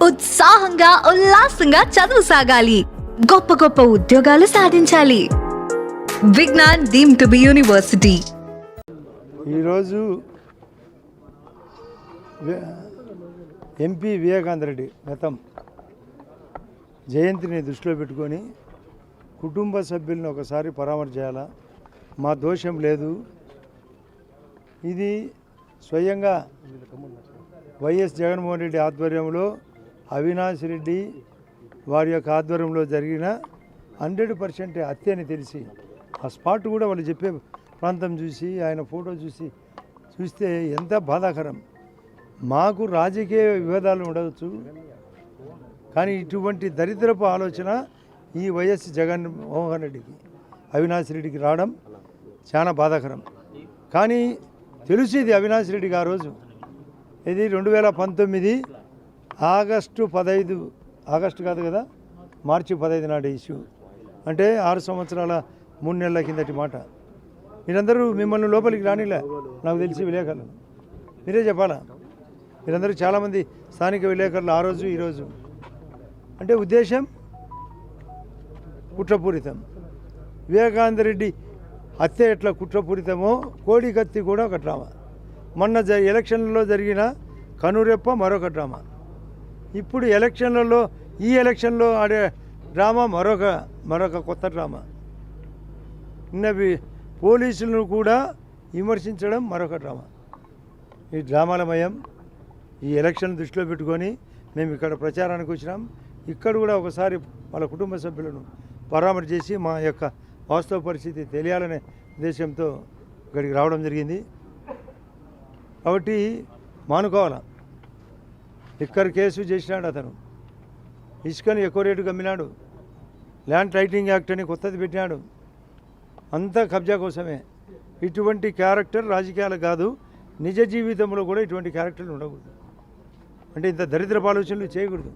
ఉత్సాహంగా ఉల్లాసంగా చదువు సాగాలి, గొప్ప గొప్ప ఉద్యోగాలు సాధించాలి. Vignan deemed to be university. ఈరోజు ఎంపీ వివేకానంద రెడ్డి గతం జయంతిని దృష్టిలో పెట్టుకొని కుటుంబ సభ్యులను ఒకసారి పరామర్శ చేయాలా, మా దోషం లేదు, ఇది స్వయంగా వైఎస్ జగన్మోహన్ రెడ్డి ఆధ్వర్యంలో అవినాష్ రెడ్డి వారి యొక్క ఆధ్వర్యంలో జరిగిన 100% హత్య అని తెలిసి ఆ స్పాట్ కూడా వాళ్ళు చెప్పే ప్రాంతం చూసి ఆయన ఫోటో చూస్తే ఎంత బాధాకరం. మాకు రాజకీయ విభేదాలు ఉండవచ్చు, కానీ ఇటువంటి దరిద్రపు ఆలోచన ఈ వైఎస్ జగన్మోహన్ రెడ్డికి అవినాష్ రెడ్డికి రావడం చాలా బాధాకరం. కానీ తెలుసు ఇది అవినాష్ రెడ్డికి ఆ రోజు ఇది 2019 ఆగస్టు 15, ఆగస్టు కాదు కదా, మార్చి 15 నాటి ఇష్యూ, అంటే 6 సంవత్సరాల 3 నెలల కిందటి మాట. మీరందరూ మిమ్మల్ని లోపలికి రానిలే, నాకు తెలిసి విలేకరులు మీరే చెప్పాలా. మీరందరూ చాలామంది స్థానిక విలేకరులు ఆ రోజు ఈరోజు, అంటే ఉద్దేశం కుట్రపూరితం. వివేకానంద రెడ్డి హత్య ఎట్లా కుట్రపూరితమో కోడి కత్తి కూడా ఒక డ్రామా. మొన్న ఎలక్షన్లలో జరిగిన కనురెప్ప మరొక డ్రామా. ఇప్పుడు ఈ ఎలక్షన్లో ఆడే డ్రామా మరొక కొత్త డ్రామా. నిన్న పోలీసులను కూడా విమర్శించడం మరొక డ్రామా. ఈ డ్రామాలమయం. ఈ ఎలక్షన్ దృష్టిలో పెట్టుకొని మేము ఇక్కడ ప్రచారానికి వచ్చినాం. ఇక్కడ కూడా ఒకసారి వాళ్ళ కుటుంబ సభ్యులను పరామర్శ చేసి మా యొక్క వాస్తవ పరిస్థితి తెలియాలనే ఉద్దేశంతో ఇక్కడికి రావడం జరిగింది. కాబట్టి మానుకోవాలా. లిక్కర్ కేసు చేసినాడు అతను, ఇసుకని ఎక్కువ రేటుకు అమ్మినాడు, ల్యాండ్ టైటిలింగ్ యాక్ట్ అని కొత్తది పెట్టినాడు, అంతా కబ్జా కోసమే. ఇటువంటి క్యారెక్టర్ రాజకీయాలు కాదు, నిజ జీవితంలో కూడా ఇటువంటి క్యారెక్టర్లు ఉండకూడదు. అంటే ఇంత దరిద్రపు ఆలోచనలు చేయకూడదు.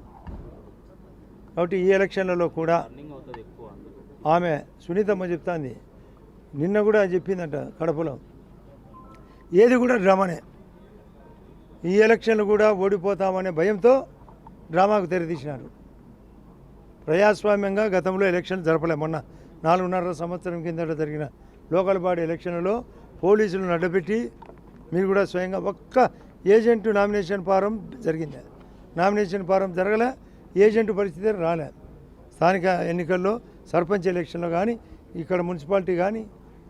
కాబట్టి ఈ ఎలక్షన్లలో కూడా ఆమె సునీతమ్మ చెప్తాంది, నిన్న కూడా చెప్పిందంట కడపలో, ఏది కూడా డ్రామానే. ఈ ఎలక్షన్లు కూడా ఓడిపోతామనే భయంతో డ్రామాకు తెరతీసినారు. ప్రజాస్వామ్యంగా గతంలో ఎలక్షన్ జరపలే. మొన్న 4.5 సంవత్సరం కిందట జరిగిన లోకల్ బాడీ ఎలక్షన్లలో పోలీసులను అడ్డపెట్టి, మీరు కూడా స్వయంగా ఒక్క ఏజెంట్ నామినేషన్ ఫారం జరిగింది, నామినేషన్ ఫారం జరగలే, ఏజెంట్ పరిస్థితి రాలే. స్థానిక ఎన్నికల్లో సర్పంచ్ ఎలక్షన్లో కానీ, ఇక్కడ మున్సిపాలిటీ కానీ,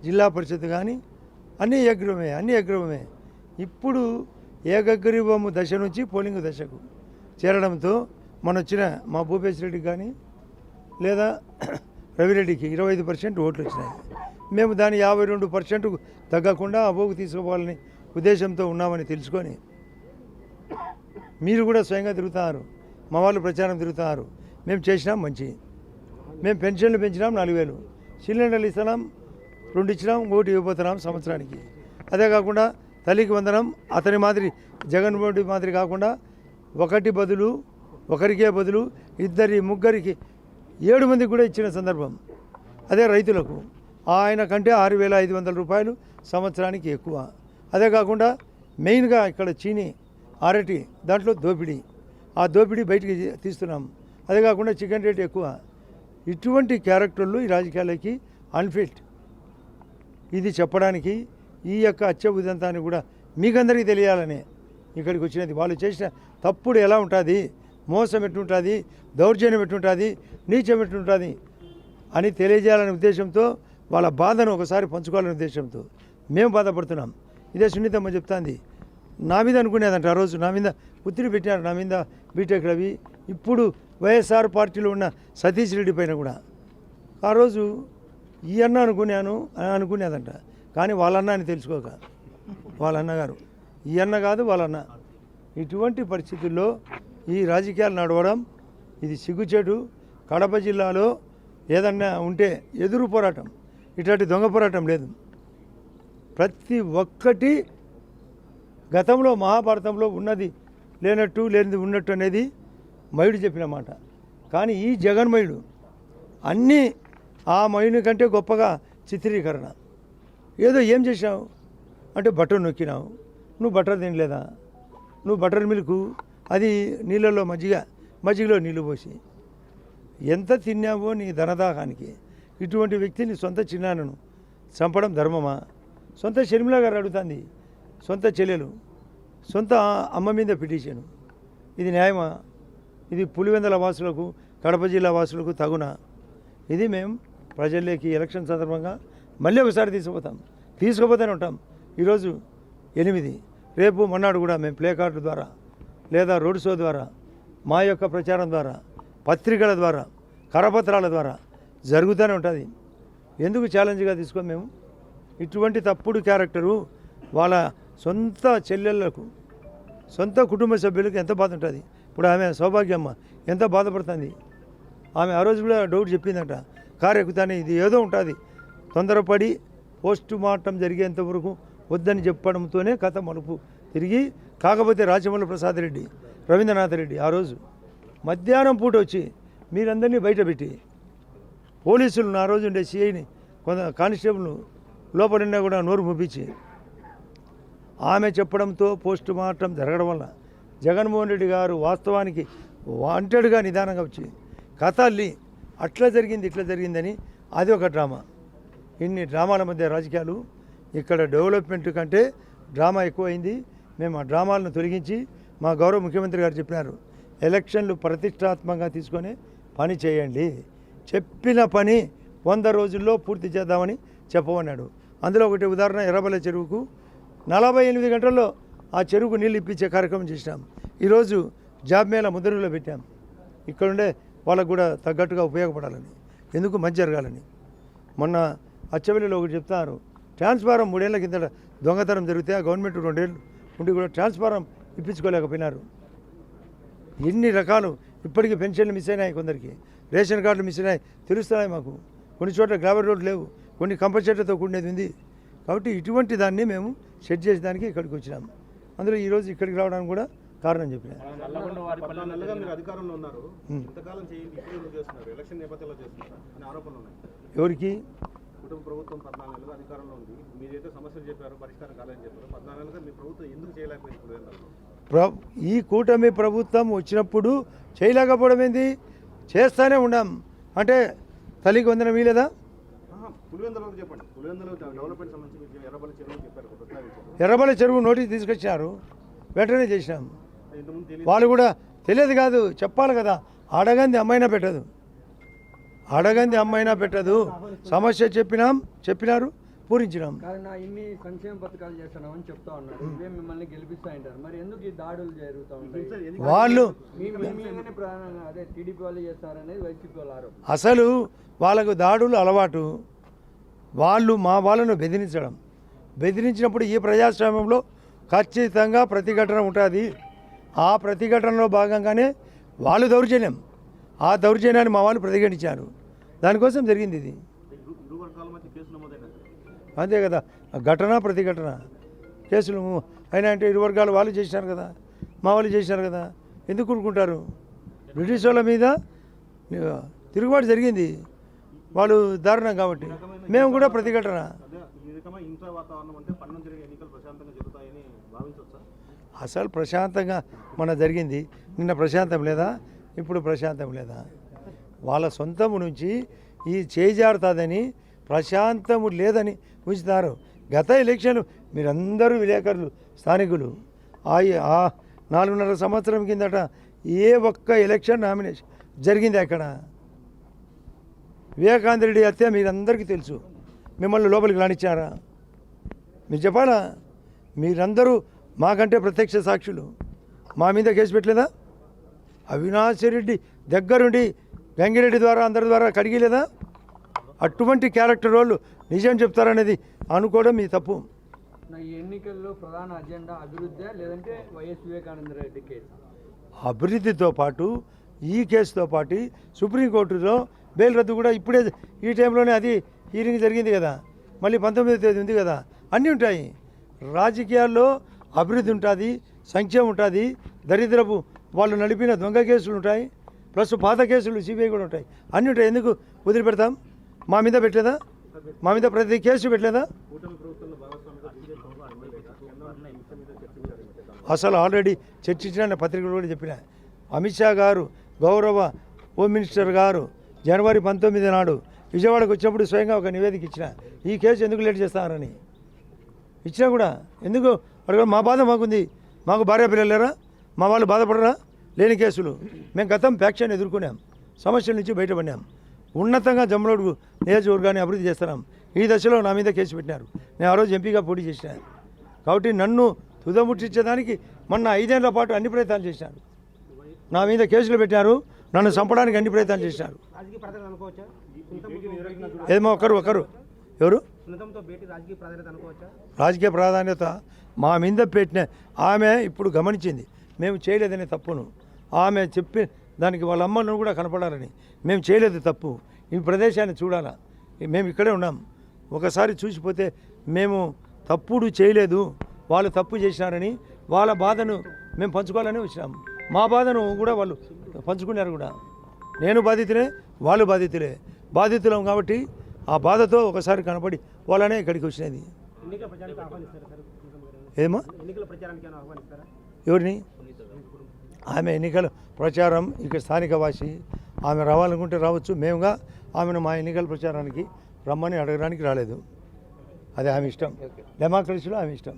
జిల్లా పరిషత్ కానీ అన్నీ ఏకగ్రీవమే. ఇప్పుడు ఏకగ్రీవము దశ నుంచి పోలింగ్ దశకు చేరడంతో మన వచ్చిన మా భూపేశ్ రెడ్డికి కానీ లేదా రవిరెడ్డికి 25% ఓట్లు వచ్చినాయి. మేము దాని 52% తగ్గకుండా అబోగు తీసుకోవాలని ఉద్దేశంతో ఉన్నామని తెలుసుకొని మీరు కూడా స్వయంగా తిరుగుతున్నారు, మా వాళ్ళు ప్రచారం తిరుగుతున్నారు. మేము చేసినాం మంచి, మేము పెన్షన్లు పెంచినాం 4,000, సిలిండర్లు ఇస్తున్నాం 2 ఇచ్చినాం, 1 ఇవ్వబోతున్నాం సంవత్సరానికి. అదే కాకుండా తల్లికి వందనం అతని మాదిరి జగన్మోహన్ రెడ్డి మాదిరి కాకుండా ఒకరికే బదులు 2, 3, 7 మందికి కూడా ఇచ్చిన సందర్భం. అదే రైతులకు ఆయన కంటే 6,500 రూపాయలు సంవత్సరానికి ఎక్కువ. అదే కాకుండా మెయిన్గా ఇక్కడ చీని అరటి దాంట్లో దోపిడీ, ఆ దోపిడీ బయటికి తీస్తున్నాం. అదే కాకుండా చికెన్ రేట్ ఎక్కువ. ఇటువంటి క్యారెక్టర్లు ఈ రాజకీయాలకి అన్ఫిట్. ఇది చెప్పడానికి ఈ యొక్క హత్య ఉదంతాన్ని కూడా మీకందరికీ తెలియాలని ఇక్కడికి వచ్చినది. వాళ్ళు చేసిన తప్పుడు ఎలా ఉంటుంది, మోసం ఎట్టుంటుంది, దౌర్జన్యం ఎట్టుంటుంది, నీచం ఎట్టుంటుంది అని తెలియజేయాలనే ఉద్దేశంతో, వాళ్ళ బాధను ఒకసారి పంచుకోవాలనే ఉద్దేశంతో మేము బాధపడుతున్నాం. ఇదే సునీతమ్మ చెప్తాంది, నా మీద అనుకునేదంట ఆ రోజు, నా మీద ఒత్తిడి పెట్టారు, నా మీద బీటెక్ రవి, ఇప్పుడు వైఎస్ఆర్ పార్టీలో ఉన్న సతీష్ రెడ్డి పైన కూడా ఆ రోజు ఈ అన్న అనుకునేదంట. కానీ వాళ్ళన్న అని తెలుసుకోక, వాళ్ళ అన్నగారు ఈ అన్న కాదు వాళ్ళన్న. ఇటువంటి పరిస్థితుల్లో ఈ రాజకీయాలు నడవడం ఇది సిగ్గుచేటు. కడప జిల్లాలో ఏదన్నా ఉంటే ఎదురు పోరాటం, ఇట్లాంటి దొంగ పోరాటం లేదు. ప్రతి ఒక్కటి గతంలో మహాభారతంలో ఉన్నది లేనట్టు, లేనిది ఉన్నట్టు అనేది మయుడు చెప్పిన మాట. కానీ ఈ జగన్మయుడు అన్నీ ఆ మయుని కంటే గొప్పగా చిత్రీకరణ. ఏదో ఏం చేసావు అంటే బటర్ నొక్కినావు, నువ్వు బటర్ తినలేదా, నువ్వు బటర్ మిల్క్ అది నీళ్ళల్లో మజ్జిగ మజ్జిగలో నీళ్లు పోసి ఎంత తిన్నావో నీ ధనదాహానికి. ఇటువంటి వ్యక్తిని సొంత చిన్నాన్నను చంపడం ధర్మమా? సొంత షర్మిల గారు అడుగుతుంది, సొంత చెల్లెలు, సొంత అమ్మ మీద పిటిషను. ఇది న్యాయమా? ఇది పులివెందుల వాసులకు, కడప జిల్లా వాసులకు తగునా? ఇది మేము ప్రజల్లోకి ఎలక్షన్ సందర్భంగా మళ్ళీ ఒకసారి తీసుకుపోతూనే ఉంటాం. ఈరోజు 8, రేపు మొన్నాడు కూడా మేము ప్లే కార్డు ద్వారా లేదా రోడ్ షో ద్వారా, మా యొక్క ప్రచారం ద్వారా, పత్రికల ద్వారా, కరపత్రాల ద్వారా జరుగుతూనే ఉంటుంది. ఎందుకు ఛాలెంజ్గా తీసుకోం మేము? ఇటువంటి తప్పుడు క్యారెక్టరు వాళ్ళ సొంత చెల్లెళ్ళకు, సొంత కుటుంబ సభ్యులకు ఎంత బాధ ఉంటుంది. ఇప్పుడు ఆమె సౌభాగ్యమ్మ ఎంత బాధపడుతుంది. ఆమె ఆ రోజు కూడా డౌట్ చెప్పిందంట, కారు ఎక్కుతానే ఇది ఏదో ఉంటుంది, తొందరపడి పోస్ట్ మార్టం జరిగేంత వరకు వద్దని చెప్పడంతోనే కథ మలుపు తిరిగి. కాకపోతే రాజమౌళి ప్రసాద్ రెడ్డి, రవీంద్రనాథ్ రెడ్డి ఆ రోజు మధ్యాహ్నం పూట వచ్చి మీరందరినీ బయటపెట్టి, పోలీసులను ఆ రోజు ఉండే సిఐని కొంత కానిస్టేబుల్ను లోపలున్నా కూడా నోరు ముప్పించి ఆమె చెప్పడంతో పోస్ట్ మార్టం జరగడం వల్ల జగన్మోహన్ రెడ్డి గారు వాస్తవానికి వాంటెడ్గా నిదానంగా వచ్చి కథ అల్లి అట్లా జరిగింది ఇట్లా జరిగిందని అది ఒక డ్రామా. ఇన్ని డ్రామాల మధ్య రాజకీయాలు. ఇక్కడ డెవలప్మెంట్ కంటే డ్రామా ఎక్కువైంది. మేము ఆ డ్రామాలను తొలగించి, మా గౌరవ ముఖ్యమంత్రి గారు చెప్పినారు, ఎలక్షన్లు ప్రతిష్టాత్మకంగా తీసుకొని పని చేయండి, చెప్పిన పని 100 రోజుల్లో పూర్తి చేద్దామని చెప్పమన్నాడు. అందులో ఒకటి ఉదాహరణ, ఎర్రబెల్ల చెరువుకు 48 గంటల్లో ఆ చెరువుకు నీళ్ళు ఇప్పించే కార్యక్రమం చేసినాం. ఈరోజు జాబ్ మేళ ముద్రలో పెట్టాం. ఇక్కడుండే వాళ్ళకు కూడా తగ్గట్టుగా ఉపయోగపడాలని, ఎందుకు మంచి జరగాలని. మొన్న అచ్చవెల్లిలో ఒకటి చెప్తారు, ట్రాన్స్ఫారం 3 ఏళ్ల కిందట దొంగతనం జరిగితే ఆ గవర్నమెంట్ 2 ఏళ్ళు ఉండి కూడా ట్రాన్స్ఫారం ఇప్పించుకోలేకపోయినారు. ఎన్ని రకాలు. ఇప్పటికీ పెన్షన్లు మిస్ అయినాయి, కొందరికి రేషన్ కార్డులు మిస్ అయినాయి, తెలుస్తున్నాయి మాకు. కొన్ని చోట్ల గ్రావెల్ రోడ్లు లేవు, కొన్ని కంపల్సరీతో కూడినది ఉంది. కాబట్టి ఇటువంటి దాన్ని మేము సెట్ చేసేదానికి ఇక్కడికి వచ్చినాము. అందులో ఈరోజు ఇక్కడికి రావడానికి కూడా కారణం చెప్పిన. ఎవరికి? ప్రభుత్వం 14 నెలలు అధికారంలో ఉంది. మీరైతే సమస్యలు చెప్పారు, పరిష్కారం కాలేదని చెప్పారు. 14 నెలలుగా మీ ప్రభుత్వం ఎందుకు చేయలేకపోయింది? ఈ కూటమి ప్రభుత్వం వచ్చినప్పుడు చేయలేకపోవడం ఏంది? చేస్తూనే ఉన్నాం. అంటే తల్లికి వందనం ఇలేదా? పులివెందులో చెప్పండి. పులివెందులో డెవలప్మెంట్ సంబంధించి ఎర్రబెల్ల చెరువు చెప్పారు, ఎర్రబెల్ల చెరువు నోటీస్ తీసుకొచ్చారు, వెంటనే చేసినాం. వాళ్ళు కూడా తెలియదు కాదు, చెప్పాలి కదా. అడగంది అమ్మైనా పెట్టదు, అడగంది అమ్మైనా పెట్టదు. సమస్య చెప్పినారు, పూరించినాం. ఇన్ని సంక్షేమ పథకాలు చేస్తున్నామని చెప్తా ఉన్నారు, ఇవే మిమ్మల్ని గెలిపిస్తాయంటారు. మరి ఎందుకు ఈ దాడులు జరుగుతూ ఉంటాయి? వాళ్ళు అదే టీడీపీ వాళ్ళు చేస్తారనేది వైసీపీ వాళ్ళ ఆరోపణ. అసలు వాళ్ళకు దాడులు అలవాటు. వాళ్ళు మా వాళ్ళను బెదిరించినప్పుడు ఈ ప్రజాస్వామ్యంలో ఖచ్చితంగా ప్రతిఘటన ఉంటుంది. ఆ ప్రతిఘటనలో భాగంగానే వాళ్ళు దౌర్జన్యం, ఆ దౌర్జన్యాన్ని మా వాళ్ళు ప్రతిఘటించారు. దానికోసం జరిగింది ఇది. అంతే కదా, ఘటన ప్రతిఘటన కేసులు అయినా అంటే ఇరు వర్గాలు వాళ్ళు చేసినారు కదా, మా వాళ్ళు చేసినారు కదా, ఎందుకు ఊరుకుంటారు? బ్రిటిష్ వాళ్ళ మీద తిరుగుబాటు జరిగింది, వాళ్ళు దారుణం కాబట్టి మేము కూడా ప్రతిఘటన. అసలు ప్రశాంతంగా మన జరిగింది. నిన్న ప్రశాంతం లేదా? ఇప్పుడు ప్రశాంతం లేదా? వాళ్ళ సొంతము నుంచి ఈ చేజారుతుందని ప్రశాంతము లేదని ఉంచుతారు. గత ఎలక్షన్లు మీరందరూ విలేకరులు, స్థానికులు, ఆ 4.5 సంవత్సరం కిందట ఏ ఒక్క ఎలక్షన్ నామినేషన్ జరిగింది అక్కడ? వివేకానంద రెడ్డి హత్య మీరందరికీ తెలుసు. మిమ్మల్ని లోపలికి రానిచ్చారా? మీరు చెప్పాలా? మీరందరూ మాకంటే ప్రత్యక్ష సాక్షులు. మా మీద కేసు పెట్టలేదా? అవినాష్ రెడ్డి దగ్గరుండి గంగిరెడ్డి ద్వారా అందరి ద్వారా కడిగిలేదా? అటువంటి క్యారెక్టర్ వాళ్ళు నిజం చెప్తారనేది అనుకోవడం మీ తప్పు. ఈ ఎన్నికల్లో ప్రధాన అజెండా అభివృద్ధి లేదంటే వైఎస్ వివేకానంద రెడ్డి కేసు? అభివృద్ధితో పాటు ఈ కేసుతో పాటు సుప్రీంకోర్టులో బెయిల్ రద్దు కూడా ఇప్పుడే ఈ టైంలోనే అది హీరింగ్ జరిగింది కదా, మళ్ళీ 19వ తేదీ ఉంది కదా. అన్నీ ఉంటాయి. రాజకీయాల్లో అభివృద్ధి ఉంటుంది, సంక్షేమం ఉంటుంది, దరిద్రపు వాళ్ళు నడిపిన దొంగ కేసులు ఉంటాయి, ప్లస్ పాత కేసులు సిబిఐ కూడా ఉంటాయి, అన్నీ ఉంటాయి. ఎందుకు వదిలిపెడతాం? మా మీద పెట్టలేదా? మా మీద ప్రతి కేసు పెట్టలేదా? అసలు ఆల్రెడీ చర్చించిన పత్రికలు కూడా చెప్పిన, అమిత్ షా గారు గౌరవ హోమ్ మినిస్టర్ గారు జనవరి 19 నాడు విజయవాడకు వచ్చినప్పుడు స్వయంగా ఒక నివేదిక ఇచ్చిన ఈ కేసు ఎందుకు లేట్ చేస్తారని ఇచ్చినా కూడా ఎందుకు అడగ మా బాధ మాకుంది, మాకు భార్య పిల్లలు లేరా, మా వాళ్ళు బాధపడరా, లేని కేసులు మేము గతం ఫ్యాక్షన్ ఎదుర్కొన్నాం, సమస్యల నుంచి బయటపడినాం, ఉన్నతంగా జమ్మలమడుగు నియోజకవర్గాన్ని అభివృద్ధి చేస్తున్నాం. ఈ దశలో నా మీద కేసు పెట్టినారు. నేను ఆ రోజు ఎంపీగా పోటీ చేసినాను కాబట్టి నన్ను తుదముట్టించేదానికి మొన్న 5 ఏళ్ల పాటు అన్ని ప్రయత్నాలు చేసినారు. నా మీద కేసులు పెట్టారు, నన్ను చంపడానికి అన్ని ప్రయత్నాలు చేసినారు. రాజకీయ ప్రాధాన్యత అనుకోవచ్చా? ఏమో ఒకరు ఎవరు సునీతంతో భేటీ రాజకీయ ప్రాధాన్యత అనుకోవచ్చా? రాజకీయ ప్రాధాన్యత మా మీద పెట్టిన ఆమె ఇప్పుడు గమనించింది మేము చేయలేదనే తప్పును. ఆమె చెప్పి దానికి వాళ్ళ అమ్మను కూడా కనపడాలని, మేము చేయలేదు తప్పు, ఈ ప్రదేశాన్ని చూడాలా, మేము ఇక్కడే ఉన్నాం, ఒకసారి చూసిపోతే మేము తప్పుడు చేయలేదు, వాళ్ళు తప్పు చేసినారని వాళ్ళ బాధను మేము పంచుకోవాలని వచ్చినాం. మా బాధను కూడా వాళ్ళు పంచుకున్నారు కూడా. నేను బాధితులే, వాళ్ళు బాధితులం కాబట్టి ఆ బాధతో ఒకసారి కనపడి వాళ్ళనే ఇక్కడికి వచ్చినది. ఎన్నికల ప్రచారానికి ఆహ్వానిస్తారా సార్? ఏమో ఎన్నికల ప్రచారానికి ఏమైనా ఆహ్వానిస్తారా? ఎవరిని? ఆమె ఎన్నికల ప్రచారం ఇక్కడ స్థానిక వాసి, ఆమె రావాలనుకుంటే రావచ్చు. మేముగా ఆమెను మా ఎన్నికల ప్రచారానికి రమ్మని అడగడానికి రాలేదు. అది ఆమె ఇష్టం, డెమోక్రసీలో ఆమె ఇష్టం.